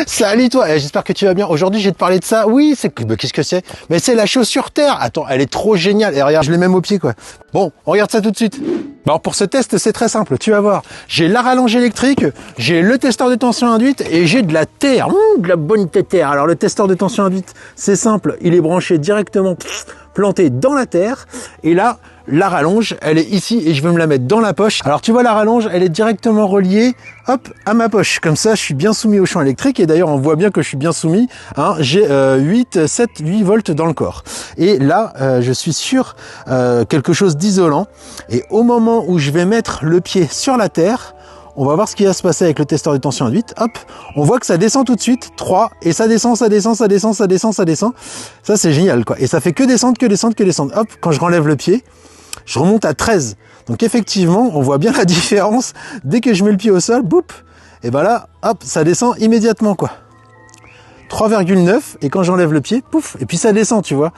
Salut toi, j'espère que tu vas bien. Aujourd'hui, je vais te parler de ça. Oui, c'est que qu'est-ce que c'est? Mais c'est la chaussure terre. Attends, elle est trop géniale. Et regarde, je l'ai même au pied quoi. Bon, on regarde ça tout de suite. Alors pour ce test, c'est très simple. Tu vas voir. J'ai la rallonge électrique, j'ai le testeur de tension induite et j'ai de la terre. De la bonne terre. Alors le testeur de tension induite, c'est simple. Il est branché directement planté dans la terre. Et là, la rallonge, elle est ici et je vais me la mettre dans la poche. Alors tu vois, la rallonge, elle est directement reliée, hop, à ma poche. Comme ça, je suis bien soumis au champ électrique et d'ailleurs, on voit bien que je suis bien soumis. Hein, j'ai 8 volts dans le corps. Et là, je suis sur quelque chose d'isolant. Et au moment où je vais mettre le pied sur la terre, on va voir ce qui va se passer avec le testeur de tension induite. Hop, on voit que ça descend tout de suite, 3, et ça descend, ça descend, ça descend, ça descend, ça descend. Ça, c'est génial, quoi. Et ça fait que descendre, que descendre, que descendre. Hop, quand je relève le pied, je remonte à 13. Donc effectivement, on voit bien la différence. Dès que je mets le pied au sol, boum, et ben là, hop, ça descend immédiatement, quoi. 3,9, et quand j'enlève le pied, pouf, et puis ça descend, tu vois.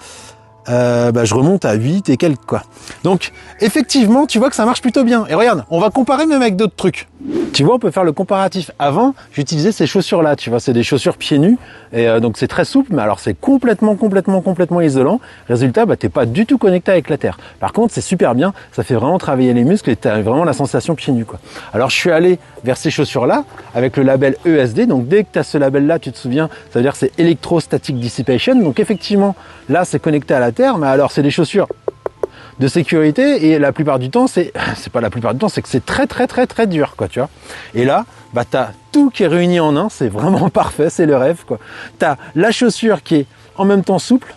Je remonte à 8 et quelques quoi. Donc effectivement tu vois que ça marche plutôt bien. Et regarde, on va comparer même avec d'autres trucs. Tu vois, on peut faire le comparatif. Avant, j'utilisais ces chaussures là, tu vois, c'est des chaussures pieds nus et donc c'est très souple, mais alors c'est complètement isolant. Résultat, t'es pas du tout connecté avec la terre. Par contre, c'est super bien, ça fait vraiment travailler les muscles et t'as vraiment la sensation pieds nus quoi. Alors je suis allé vers ces chaussures là avec le label ESD. Donc dès que tu as ce label là, tu te souviens, ça veut dire c'est Electrostatic Dissipation. Donc effectivement, là c'est connecté à la terre, mais alors c'est des chaussures de sécurité et la plupart du temps c'est pas la plupart du temps, c'est que c'est très dur quoi, tu vois. Et là t'as tout qui est réuni en un, c'est vraiment parfait, c'est le rêve quoi. T'as la chaussure qui est en même temps souple,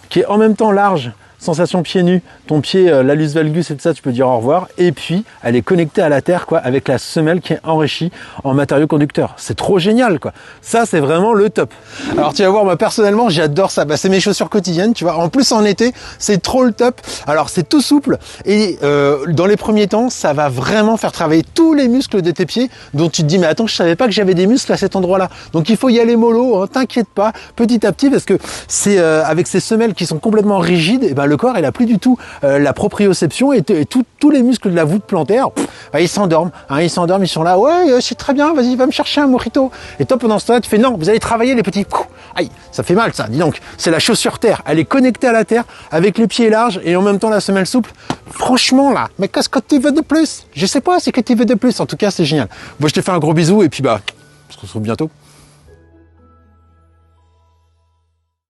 qui est en même temps large, sensation pieds nus, ton pied, l'allus valgus et tout ça, tu peux dire au revoir. Et puis, elle est connectée à la terre, quoi, avec la semelle qui est enrichie en matériaux conducteurs. C'est trop génial, quoi. Ça, c'est vraiment le top. Alors, tu vas voir, moi, personnellement, j'adore ça. C'est mes chaussures quotidiennes, tu vois. En plus, en été, c'est trop le top. Alors, c'est tout souple. Et dans les premiers temps, ça va vraiment faire travailler tous les muscles de tes pieds, dont tu te dis, mais attends, je savais pas que j'avais des muscles à cet endroit-là. Donc, il faut y aller mollo, hein, t'inquiète pas, petit à petit, parce que c'est avec ces semelles qui sont complètement rigides, et le corps il a plus du tout la proprioception et tous les muscles de la voûte plantaire, ils s'endorment, hein, ils sont là, ouais c'est très bien, vas-y va me chercher un mojito. Et toi pendant ce temps-là tu fais non, vous allez travailler les petits, aïe ça fait mal ça, dis donc. C'est la chaussure terre, elle est connectée à la terre avec les pieds larges et en même temps la semelle souple. Franchement là, mais qu'est-ce que tu veux de plus? Je sais pas, c'est que tu veux de plus, en tout cas c'est génial. Moi je te fais un gros bisou et puis on se retrouve bientôt.